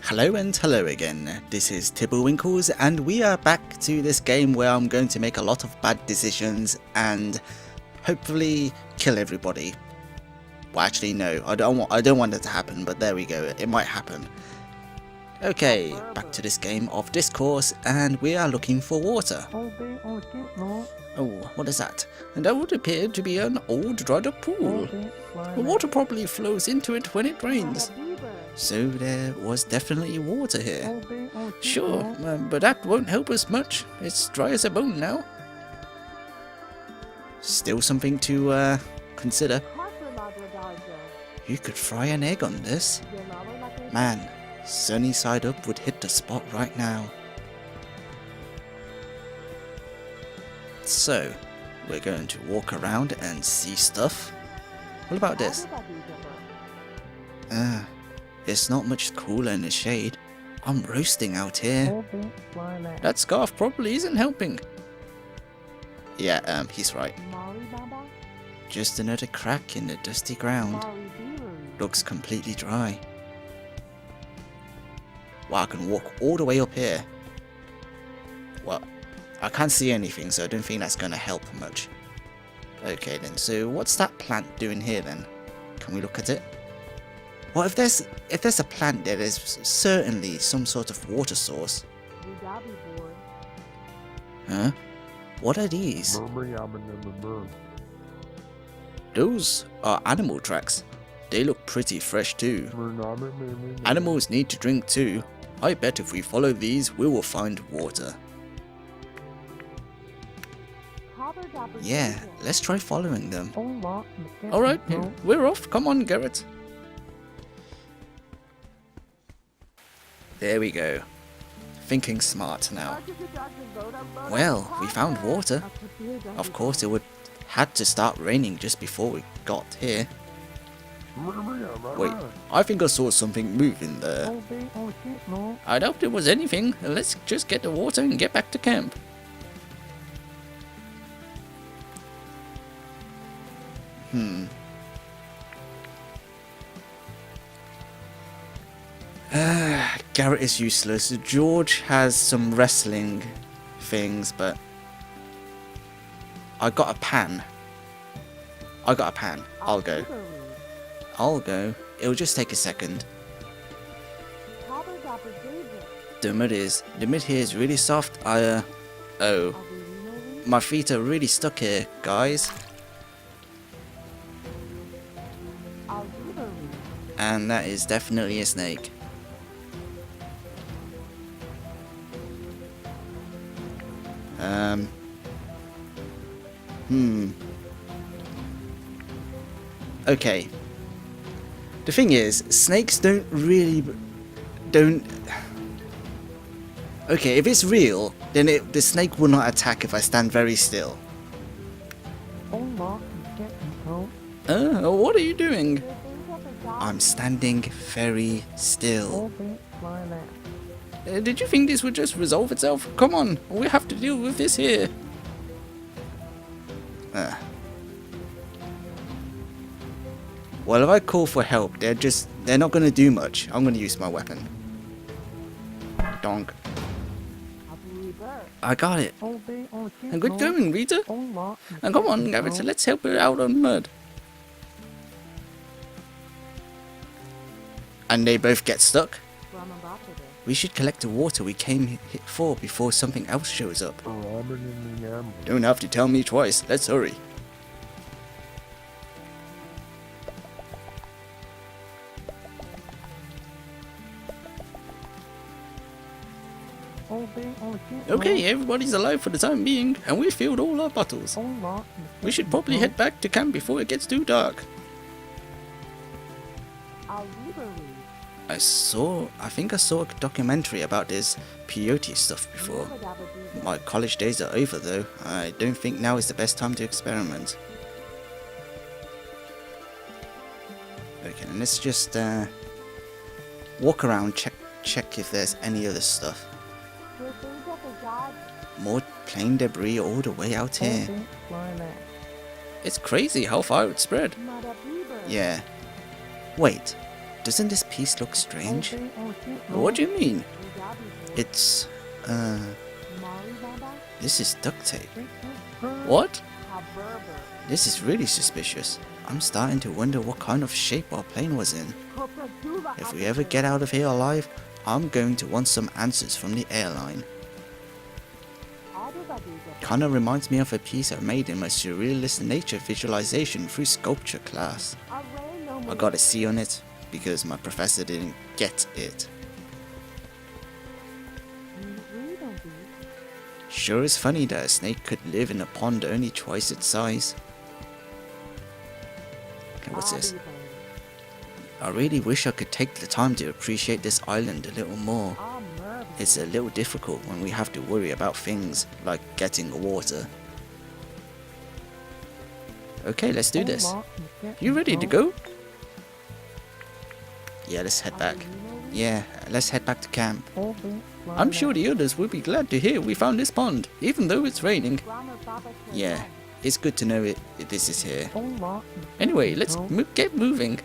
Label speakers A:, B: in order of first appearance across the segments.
A: Hello and hello again, this is Tibblewinkles and we are back to this game where I'm going to make a lot of bad decisions and hopefully kill everybody. Well, actually no, I don't want that to happen, but there we go, it might happen. Okay, back to this game of Dyscourse and we are looking for water. Oh, what is that? And that would appear to be an old dried up pool. The water probably flows into it when it rains. So there was definitely water here. Sure, but that won't help us much. It's dry as a bone now. Still something to consider. You could fry an egg on this. Man, sunny side up would hit the spot right now. So, we're going to walk around and see stuff. What about this? It's not much cooler in the shade. I'm roasting out here. That scarf probably isn't helping. Yeah, he's right. Just another crack in the dusty ground. Looks completely dry. Wow, I can walk all the way up here. Well, I can't see anything, so I don't think that's going to help much. Okay then, so what's that plant doing here then? Can we look at it? Well, if there's a plant there, there's certainly some sort of water source. Huh? What are these? Those are animal tracks. They look pretty fresh too. Animals need to drink too. I bet if we follow these, we will find water. Yeah, let's try following them. Alright, we're off. Come on, Garrett. There we go. Thinking smart now. Well, we found water. Of course, it had to start raining just before we got here. Wait, I think I saw something moving there. I doubt it was anything. Let's just get the water and get back to camp. Garrett is useless. George has some wrestling things, but I got a pan. I'll go. It'll just take a second. The mud here is really soft. Oh. My feet are really stuck here, guys. And that is definitely a snake. Okay. The thing is, snakes don't. Okay, if it's real, then the snake will not attack if I stand very still. What are you doing? I'm standing very still. Did you think this would just resolve itself? Come on, we have to deal with this here. Well, if I call for help, they're not going to do much. I'm going to use my weapon. Donk. I got it. And good going, Rita. And come on, Garrett, let's help her out on mud. And they both get stuck. We should collect the water we came for before something else shows up. Don't have to tell me twice. Let's hurry. Okay, everybody's alive for the time being, and we filled all our bottles. We should probably head back to camp before it gets too dark. I think I saw a documentary about this peyote stuff before. My college days are over though. I don't think now is the best time to experiment. Okay, and let's just walk around, check if there's any other stuff. More plane debris all the way out here. It's crazy how far it spread. Yeah. Wait, Doesn't this piece look strange? What do you mean? It's, this is duct tape. What? This is really suspicious. I'm starting to wonder what kind of shape our plane was in. If we ever get out of here alive, I'm going to want some answers from the airline. Kinda reminds me of a piece I made in my surrealist nature visualization through sculpture class. I got a C on it because my professor didn't get it. Sure is funny that a snake could live in a pond only twice its size. Okay, what's this? I really wish I could take the time to appreciate this island a little more. It's a little difficult when we have to worry about things like getting water. Okay, let's do this. You ready to go? Yeah, let's head back. Yeah, let's head back to camp. I'm sure the others will be glad to hear we found this pond, even though it's raining. Yeah, it's good to know this is here. Anyway, let's get moving.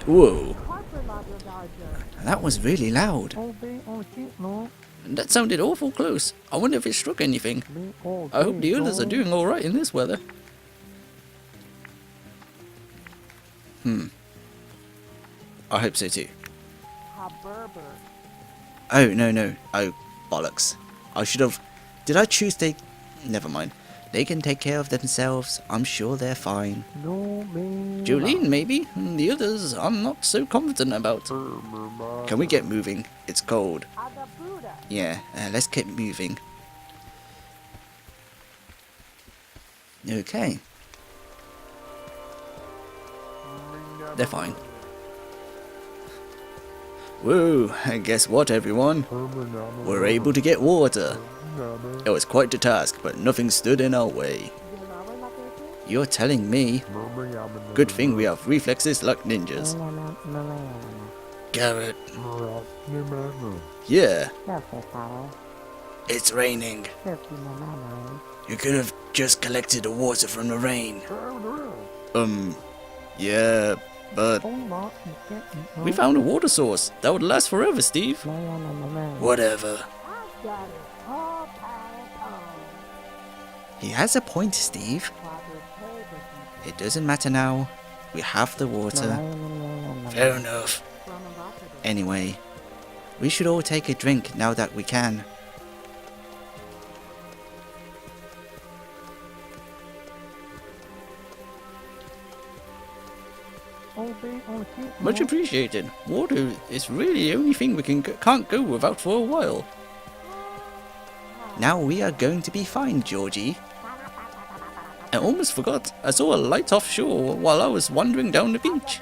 A: Whoa. That was really loud. That sounded awful close. I wonder if it struck anything. I hope the others are doing alright in this weather. I hope so too. Oh, no. Oh, bollocks. I should have... Did I choose they... Never mind. They can take care of themselves. I'm sure they're fine. Jolene, maybe. The others, I'm not so confident about. Can we get moving? It's cold. Yeah, let's get moving. Okay. They're fine. Whoa, and guess what, everyone? We're able to get water. It was quite a task, but nothing stood in our way. You're telling me? Good thing we have reflexes like ninjas. Garrett. Yeah. It's raining. You could have just collected the water from the rain. Yeah, but... We found a water source that would last forever, Steve. Whatever. He has a point, Steve. It doesn't matter now. We have the water. Fair enough. Anyway, we should all take a drink now that we can. Much appreciated. Water is really the only thing we can't go without for a while. Now we are going to be fine, Georgie. I almost forgot. I saw a light offshore while I was wandering down the beach.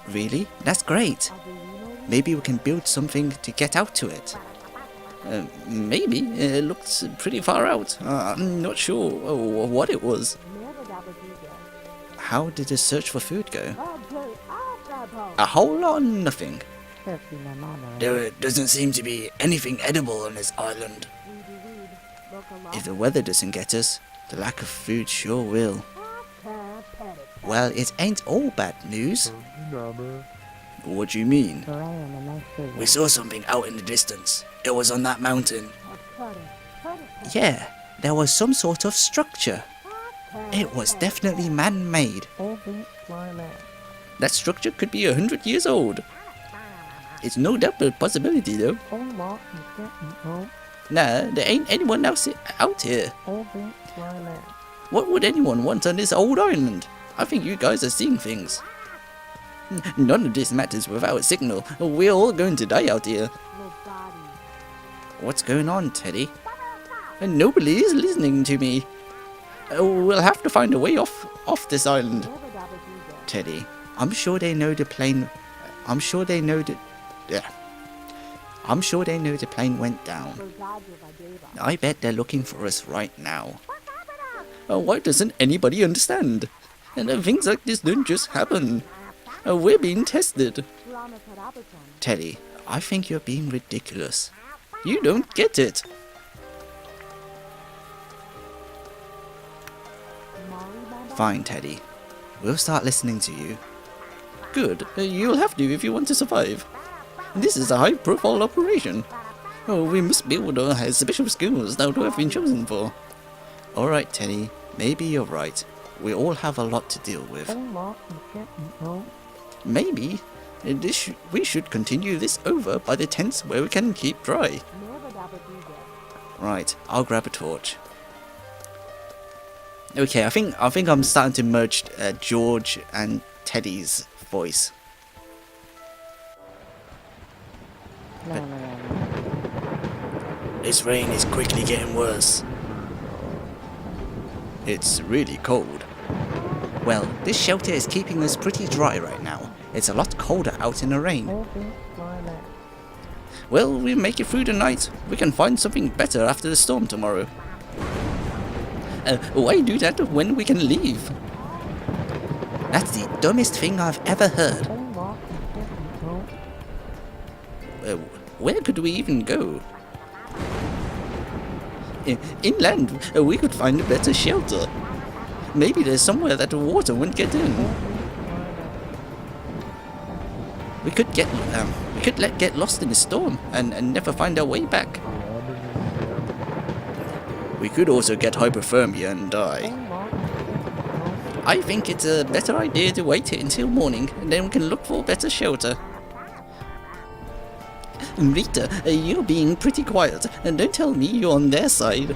A: Really? That's great. Maybe we can build something to get out to it. Maybe. It looks pretty far out. I'm not sure what it was. How did the search for food go? A whole lot of nothing. There doesn't seem to be anything edible on this island. If the weather doesn't get us, the lack of food sure will. Well, it ain't all bad news. What do you mean? We saw something out in the distance. It was on that mountain. Yeah, there was some sort of structure. It was definitely man-made. That structure could be 100 years old. It's no doubt a possibility, though. Nah, there ain't anyone else out here. What would anyone want on this old island? I think you guys are seeing things. None of this matters without a signal. We're all going to die out here. What's going on, Teddy? Nobody is listening to me. We'll have to find a way off this island. Teddy, I'm sure they know the plane. I'm sure they know the plane went down. I bet they're looking for us right now. Why doesn't anybody understand? And things like this don't just happen. We're being tested. Teddy, I think you're being ridiculous. You don't get it. Fine, Teddy. We'll start listening to you. Good. You'll have to if you want to survive. This is a high-profile operation. Oh, we must build our special skills that we have been chosen for. Alright, Teddy. Maybe you're right. We all have a lot to deal with. Maybe we should continue this over by the tents where we can keep dry. Right, I'll grab a torch. Okay, I think I'm starting to merge George and Teddy's voice. This rain is quickly getting worse. It's really cold. Well, this shelter is keeping us pretty dry right now. It's a lot colder out in the rain. Well, we'll make it through the night. We can find something better after the storm tomorrow. Why do that when we can leave? That's the dumbest thing I've ever heard. Where could we even go? Inland, we could find a better shelter. Maybe there's somewhere that the water won't get in. We could get lost in the storm and never find our way back. We could also get hypothermia and die. I think it's a better idea to wait until morning, and then we can look for better shelter. Rita, you're being pretty quiet, and don't tell me you're on their side.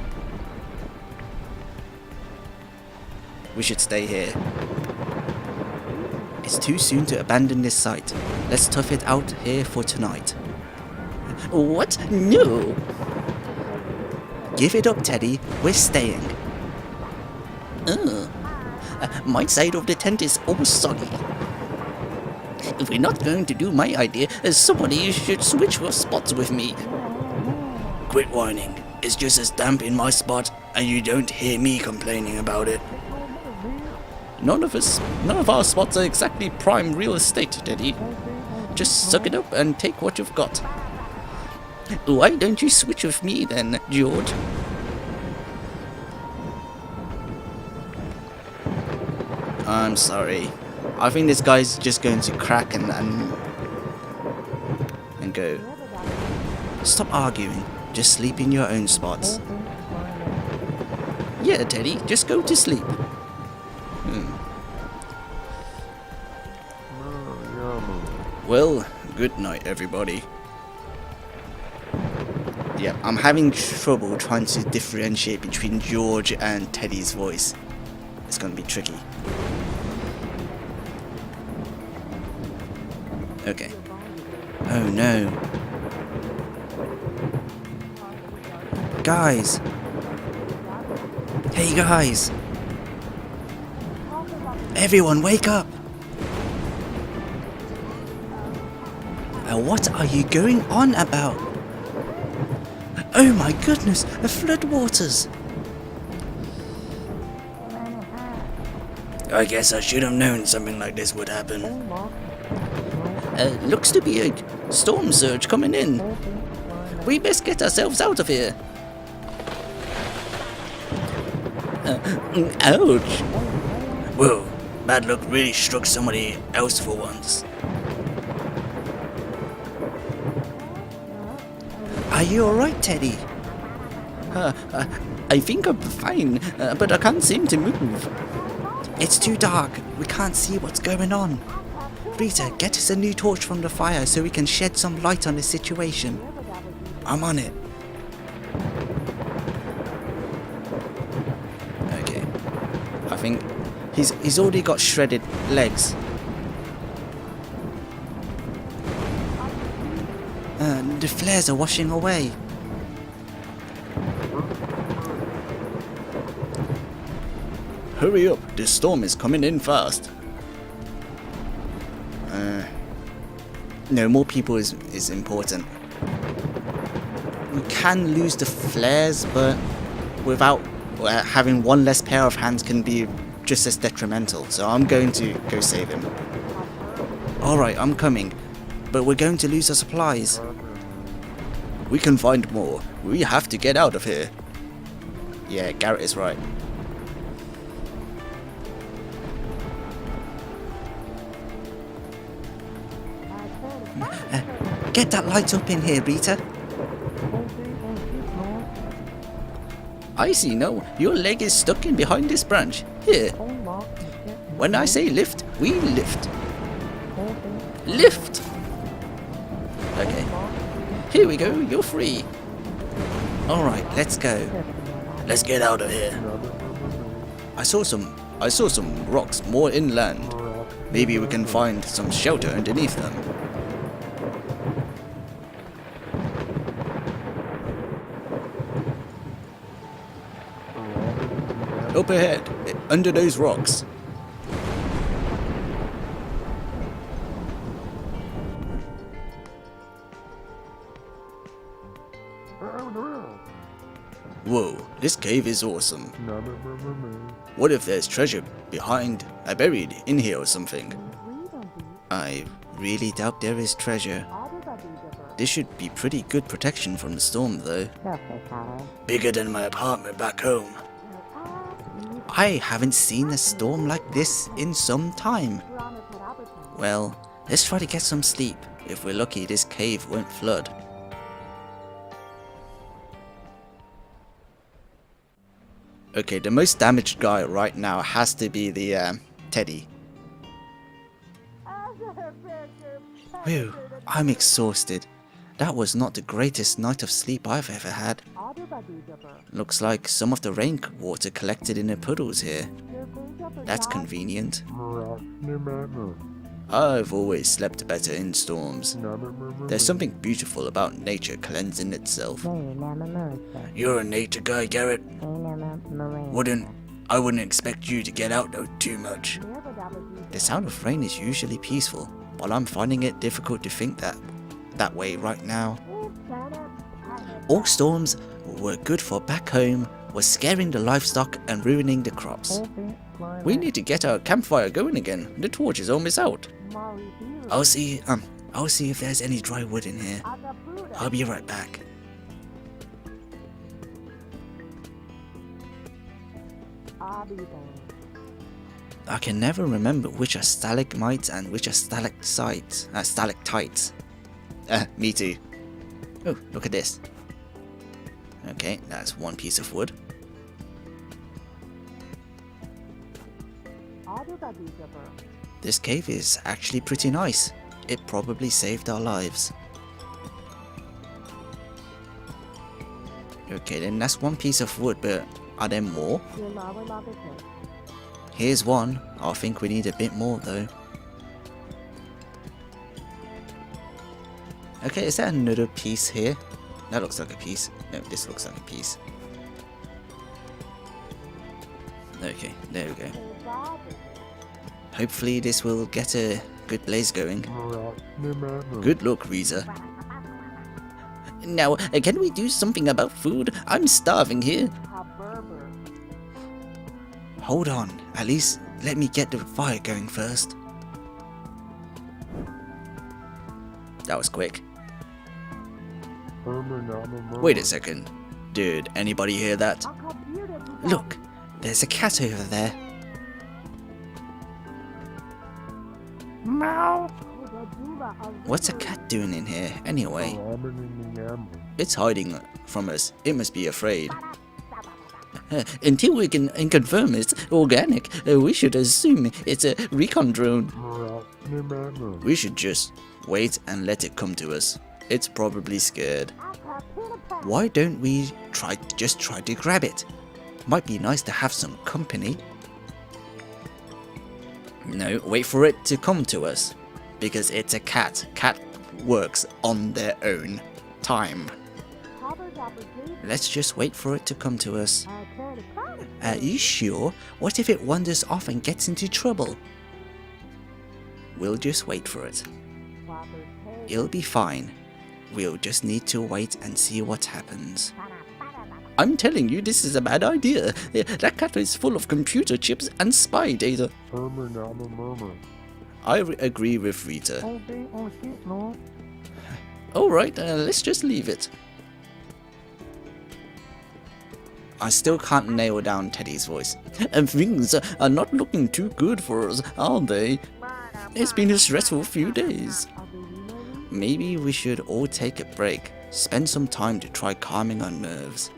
A: We should stay here. It's too soon to abandon this site. Let's tough it out here for tonight. What? No! Give it up, Teddy. We're staying. My side of the tent is all soggy. If we're not going to do my idea, somebody should switch for spots with me. Quit whining. It's just as damp in my spot, and you don't hear me complaining about it. None of our spots are exactly prime real estate, Teddy. Just suck it up and take what you've got. Why don't you switch with me then, George? I'm sorry. I think this guy's just going to crack and go. Stop arguing. Just sleep in your own spots. Yeah, Teddy, just go to sleep. Well, good night, everybody. Yeah, I'm having trouble trying to differentiate between George and Teddy's voice. It's going to be tricky. Okay. Oh no. Guys. Hey guys. Everyone wake up. What are you going on about? Oh my goodness, the floodwaters. I guess I should have known something like this would happen. Looks to be a storm surge coming in. We best get ourselves out of here. Ouch. Whoa, bad luck really struck somebody else for once. Are you alright, Teddy? I think I'm fine, but I can't seem to move. It's too dark. We can't see what's going on. Rita, get us a new torch from the fire so we can shed some light on the situation. I'm on it. Okay. I think he's already got shredded legs. The flares are washing away. Hurry up, this storm is coming in fast. No, more people is important. We can lose the flares, but without having one less pair of hands can be just as detrimental. So I'm going to go save him. Alright, I'm coming. But we're going to lose our supplies. We can find more. We have to get out of here. Yeah, Garrett is right. Get that light up in here, Rita. I see now. Your leg is stuck in behind this branch. Here. When I say lift, we lift. Lift! Okay. Here we go. You're free. Alright, let's go. Let's get out of here. I saw some rocks more inland. Maybe we can find some shelter underneath them. Up ahead, under those rocks. Whoa, this cave is awesome. What if there's treasure buried in here or something? I really doubt there is treasure. This should be pretty good protection from the storm though. Bigger than my apartment back home. I haven't seen a storm like this in some time. Well, let's try to get some sleep. If we're lucky, this cave won't flood. Okay, the most damaged guy right now has to be the Teddy. Whew, I'm exhausted. That was not the greatest night of sleep I've ever had. Looks like some of the rainwater collected in the puddles here. That's convenient. I've always slept better in storms. There's something beautiful about nature cleansing itself. You're a nature guy, Garrett. I wouldn't expect you to get out though too much. The sound of rain is usually peaceful, but I'm finding it difficult to think that way right now. All storms were good for back home was scaring the livestock and ruining the crops. We need to get our campfire going again. The torch is almost out. I'll see if there's any dry wood in here. I'll be right back. I can never remember which are stalagmites and which are stalactites. Me too. Oh, look at this. Okay, that's one piece of wood. This cave is actually pretty nice. It probably saved our lives. Okay, then that's one piece of wood, but are there more? Here's one. I think we need a bit more though. Okay, is that another piece here? That looks like a piece. No, this looks like a piece. Okay, there we go. Hopefully this will get a good blaze going. Good luck, Rita. Now, can we do something about food? I'm starving here. Hold on, at least let me get the fire going first. That was quick. Wait a second. Did anybody hear that? Look, there's a cat over there. Meow. What's a cat doing in here, anyway? It's hiding from us. It must be afraid. Until we can confirm it's organic, we should assume it's a recon drone. We should just wait and let it come to us. It's probably scared. Why don't we just try to grab it? Might be nice to have some company. No, wait for it to come to us. Because it's a cat. Cat works on their own time. Let's just wait for it to come to us. Are you sure? What if it wanders off and gets into trouble? We'll just wait for it. It'll be fine. We'll just need to wait and see what happens. I'm telling you, this is a bad idea. That cat is full of computer chips and spy data. I agree with Rita. Alright, let's just leave it. I still can't nail down Teddy's voice. And things are not looking too good for us, are they? It's been a stressful few days. Maybe we should all take a break. Spend some time to try calming our nerves.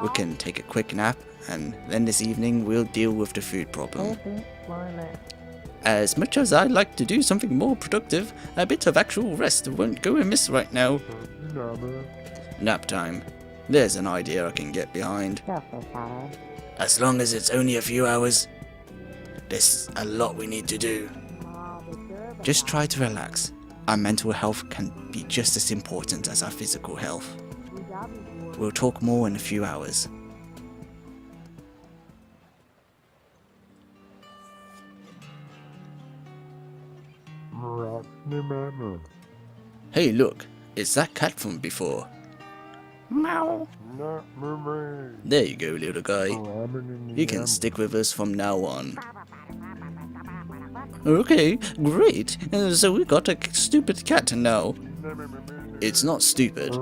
A: We can take a quick nap, and then this evening we'll deal with the food problem. As much as I'd like to do something more productive, a bit of actual rest won't go amiss right now. Nap time. There's an idea I can get behind. As long as it's only a few hours. There's a lot we need to do. Just try to relax. Our mental health can be just as important as our physical health. We'll talk more in a few hours. Hey look, it's that cat from before. Meow. There you go, little guy. You can stick with us from now on. Okay, great. So we got a stupid cat now. It's not stupid.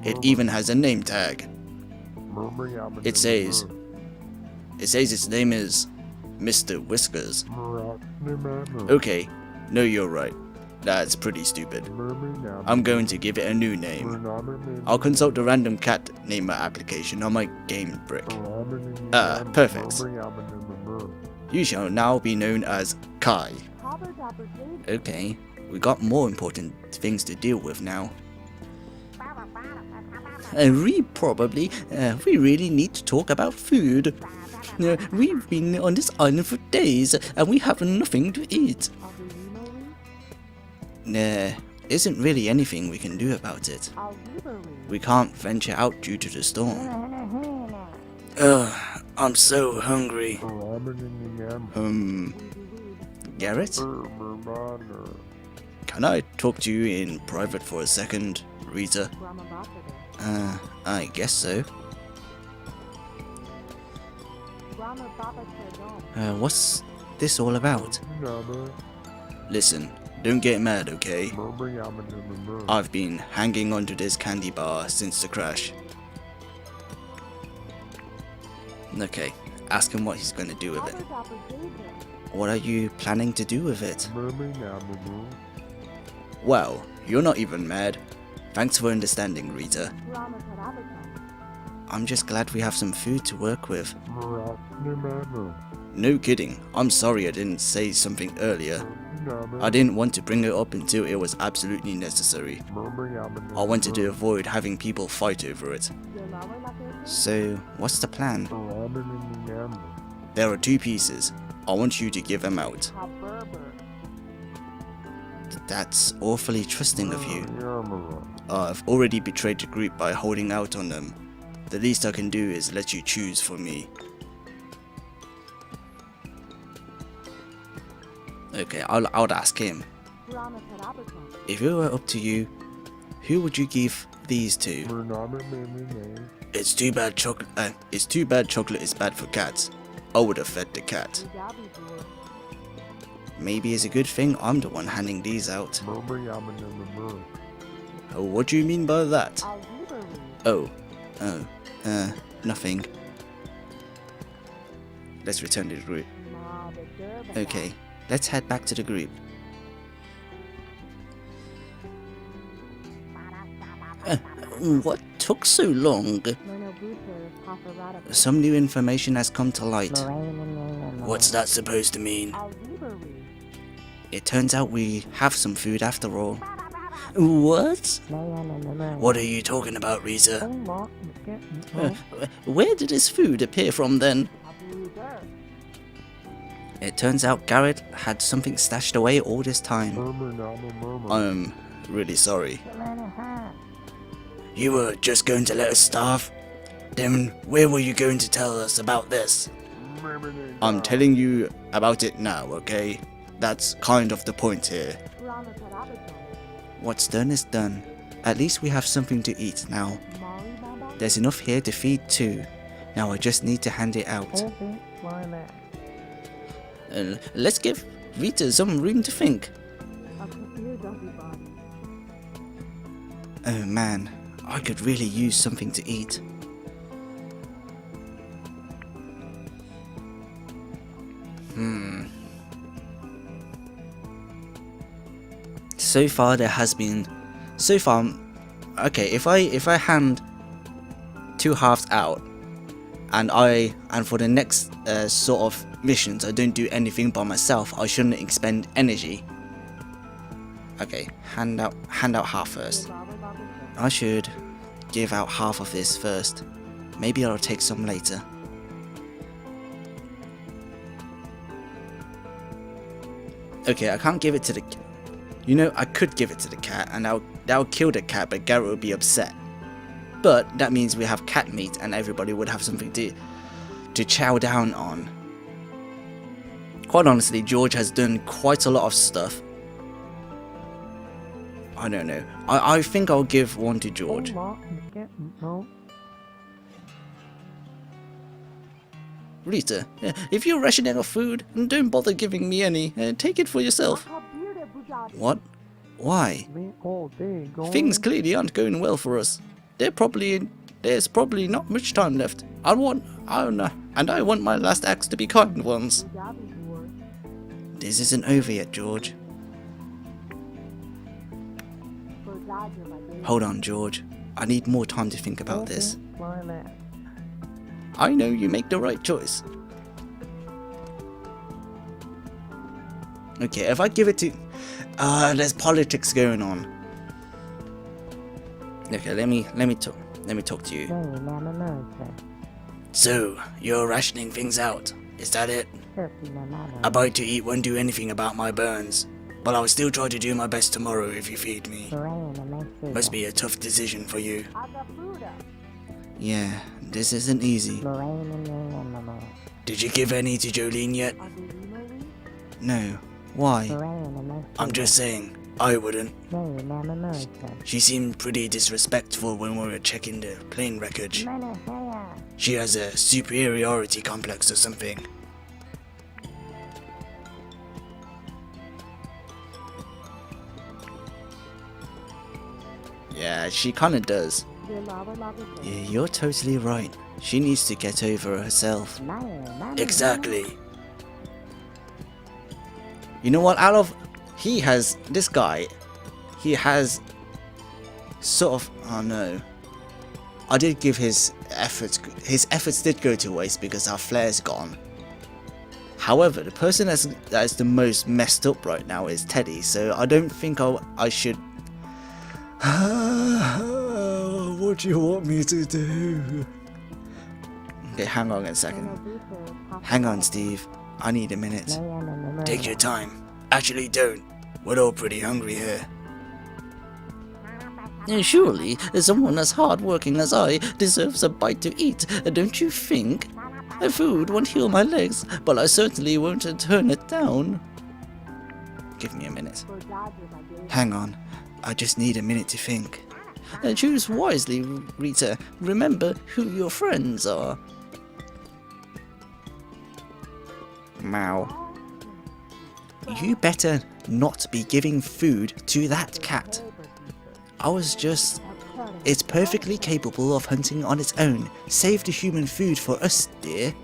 A: It even has a name tag. It says its name is Mr. Whiskers. Okay, no, you're right. That's pretty stupid. I'm going to give it a new name. I'll consult the random cat namer application on my game brick. Perfect. You shall now be known as Kai. Okay, we got more important things to deal with now. We really need to talk about food. We've been on this island for days and we have nothing to eat. There isn't really anything we can do about it. We can't venture out due to the storm. Ugh, I'm so hungry. Garrett? Can I talk to you in private for a second, Rita? I guess so. What's this all about? Listen, don't get mad, okay? I've been hanging onto this candy bar since the crash. Okay, ask him what he's going to do with it. What are you planning to do with it? Wow, you're not even mad. Thanks for understanding, Rita. I'm just glad we have some food to work with. No kidding, I'm sorry I didn't say something earlier. I didn't want to bring it up until it was absolutely necessary. I wanted to avoid having people fight over it. So, what's the plan? There are 2 pieces. I want you to give them out. That's awfully trusting of you. I've already betrayed the group by holding out on them. The least I can do is let you choose for me. Okay, I'll ask him. If it were up to you, who would you give these to? It's too bad chocolate is bad for cats. I would have fed the cat. Maybe it's a good thing I'm the one handing these out. Oh, what do you mean by that? Nothing. Let's return to the group. Okay, let's head back to the group. What took so long? Some new information has come to light. What's that supposed to mean? It turns out we have some food after all. What? What are you talking about, Rita? Where did this food appear from then? It turns out Garrett had something stashed away all this time. I'm really sorry. You were just going to let us starve? Then where were you going to tell us about this? I'm telling you about it now, okay? That's kind of the point here. What's done is done. At least we have something to eat now. There's enough here to feed 2. Now I just need to hand it out. Let's give Rita some room to think. Oh man, I could really use something to eat. So far there has been, okay, if I hand 2 halves out and for the next sort of missions I don't do anything by myself, I shouldn't expend energy. Okay, hand out half first. I should give out half of this first. Maybe I'll take some later. Okay, I can't give it to the... You know, I could give it to the cat and that would kill the cat, but Garrett would be upset. But that means we have cat meat and everybody would have something to chow down on. Quite honestly, George has done quite a lot of stuff. I don't know. I think I'll give one to George. Rita, if you're rationing of food, don't bother giving me any. Take it for yourself. What? Why? Things clearly aren't going well for us. There's probably not much time left. I want my last acts to be kind ones. This isn't over yet, George. Hold on, George. I need more time to think about this. I know you make the right choice. Okay, if I give it to... there's politics going on. Okay, let me talk to you. So, you're rationing things out, is that it? A bite to eat won't do anything about my burns, but I'll still try to do my best tomorrow if you feed me. Must be a tough decision for you. Yeah, this isn't easy. Did you give any to Jolene yet? No. Why? I'm just saying, I wouldn't. She seemed pretty disrespectful when we were checking the plane wreckage. She has a superiority complex or something. Yeah, she kinda does. Yeah, you're totally right. She needs to get over herself. Exactly. You know what, he has sort of, oh no. I did give his efforts did go to waste because our flare's gone. However, the person that is the most messed up right now is Teddy, so I don't think I should... What do you want me to do? Okay, hang on a second. Hang on, Steve. I need a minute. Take your time. Actually, don't. We're all pretty hungry here. Surely, someone as hard-working as I deserves a bite to eat, don't you think? Food won't heal my legs, but I certainly won't turn it down. Give me a minute. Hang on. I just need a minute to think. Choose wisely, Rita. Remember who your friends are. Meow. You better not be giving food to that cat. It's perfectly capable of hunting on its own. Save the human food for us, dear.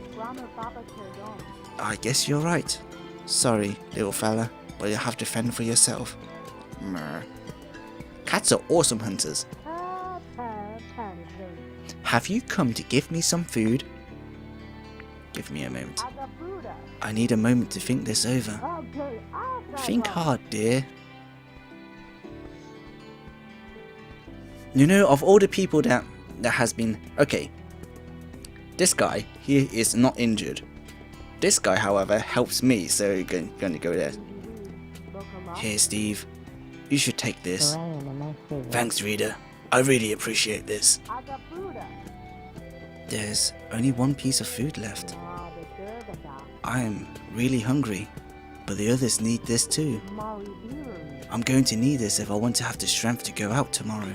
A: I guess you're right. Sorry, little fella, but you'll have to fend for yourself. Meh. Cats are awesome hunters. Have you come to give me some food? Give me a moment. I need a moment to think this over. Think hard, dear. You know, of all the people that has been... Okay. This guy, he is not injured. This guy, however, helps me, so you're going to go there. Here, Steve. You should take this. Thanks, Rita. I really appreciate this. There's only one piece of food left. I am really hungry, but the others need this too. I'm going to need this if I want to have the strength to go out tomorrow.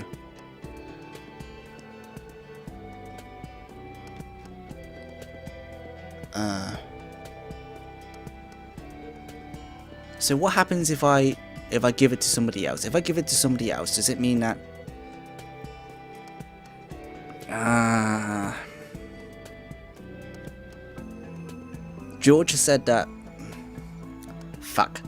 A: So what happens if I give it to somebody else? If I give it to somebody else, does it mean that... George said that... Fuck.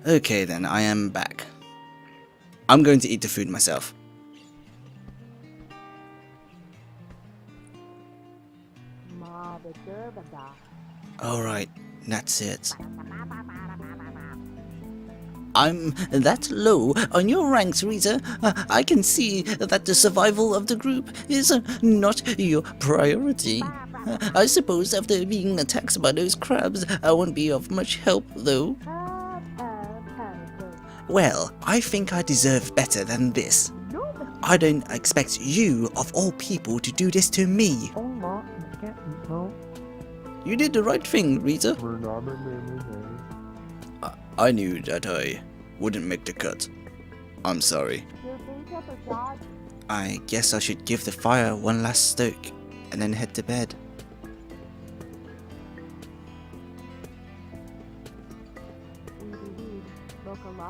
A: Okay then, I am back. I'm going to eat the food myself. Alright, that's it. I'm that low on your ranks, Rita. I can see that the survival of the group is not your priority. I suppose after being attacked by those crabs, I won't be of much help, though. Well, I think I deserve better than this. I don't expect you, of all people, to do this to me. You did the right thing, Rita. I knew that I wouldn't make the cut. I'm sorry. I guess I should give the fire one last stoke and then head to bed.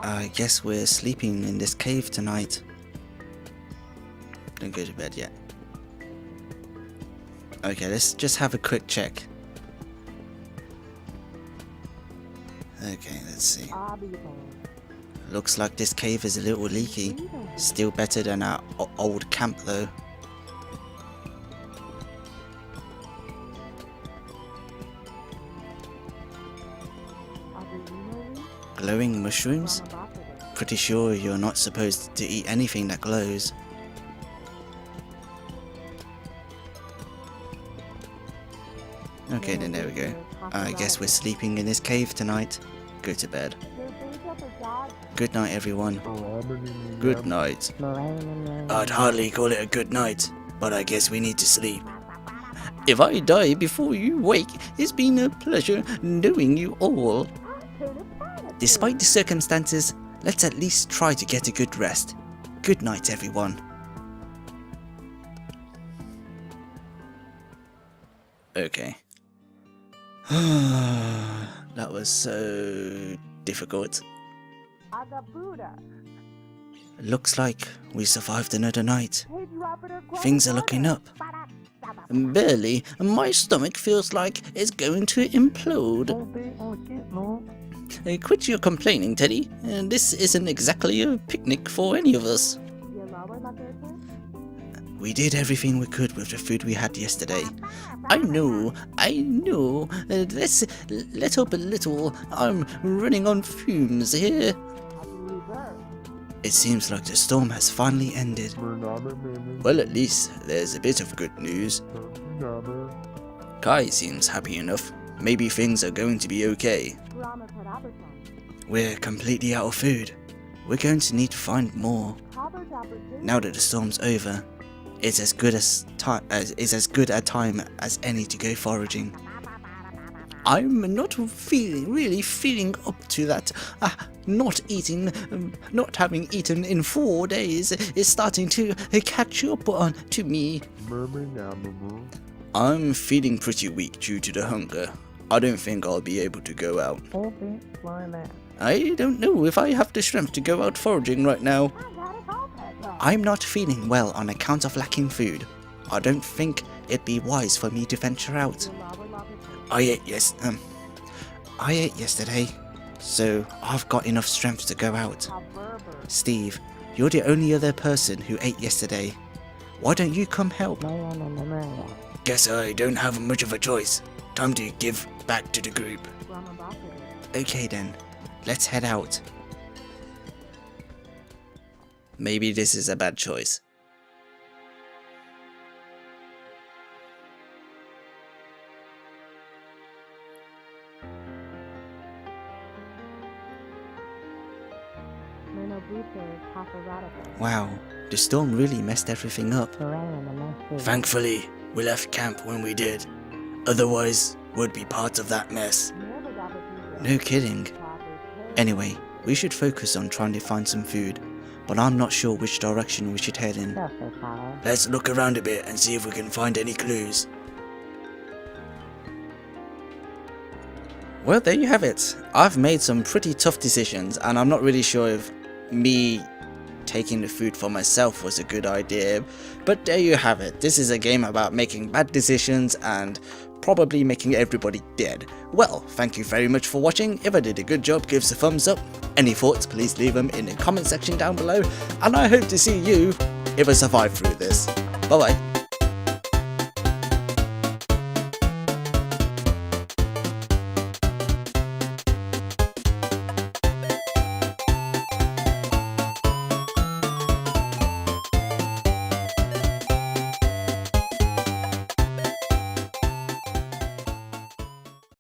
A: I guess we're sleeping in this cave tonight. Don't go to bed yet. Okay, let's just have a quick check. Okay, let's see. Looks like this cave is a little leaky. Still better than our old camp though. Glowing mushrooms? Pretty sure you're not supposed to eat anything that glows. Okay, then there we go. I guess we're sleeping in this cave tonight. Go to bed. Good night, everyone. Good night. I'd hardly call it a good night, but I guess we need to sleep. If I die before you wake, it's been a pleasure knowing you all. Despite the circumstances, let's at least try to get a good rest. Good night, everyone. Okay. That was so difficult. Looks like we survived another night. Things are looking up. Barely. My stomach feels like it's going to implode. Quit your complaining, Teddy. This isn't exactly a picnic for any of us. We did everything we could with the food we had yesterday. I know. Let's let up a little. I'm running on fumes here. It seems like the storm has finally ended. Well, at least there's a bit of good news. Kai seems happy enough. Maybe things are going to be okay. We're completely out of food. We're going to need to find more. Now that the storm's over, it's as good a time as any to go foraging. I'm not really feeling up to that. Not having eaten in 4 days is starting to catch up on to me. I'm feeling pretty weak due to the hunger. I don't think I'll be able to go out. I don't know if I have the strength to go out foraging right now. I'm not feeling well on account of lacking food. I don't think it'd be wise for me to venture out. I ate yesterday, so I've got enough strength to go out. Steve, you're the only other person who ate yesterday. Why don't you come help? Guess I don't have much of a choice. Time to give back to the group. Okay then, let's head out. Maybe this is a bad choice. Wow, the storm really messed everything up. Thankfully, we left camp when we did. Otherwise, we'd be part of that mess. No kidding. Anyway, we should focus on trying to find some food, but I'm not sure which direction we should head in. Let's look around a bit and see if we can find any clues. Well, there you have it. I've made some pretty tough decisions, and I'm not really sure if me taking the food for myself was a good idea, but there you have it. This is a game about making bad decisions and probably making everybody dead. Well, thank you very much for watching. If I did a good job, give us a thumbs up. Any thoughts, please leave them in the comment section down below, and I hope to see you if I survive through this. Bye bye.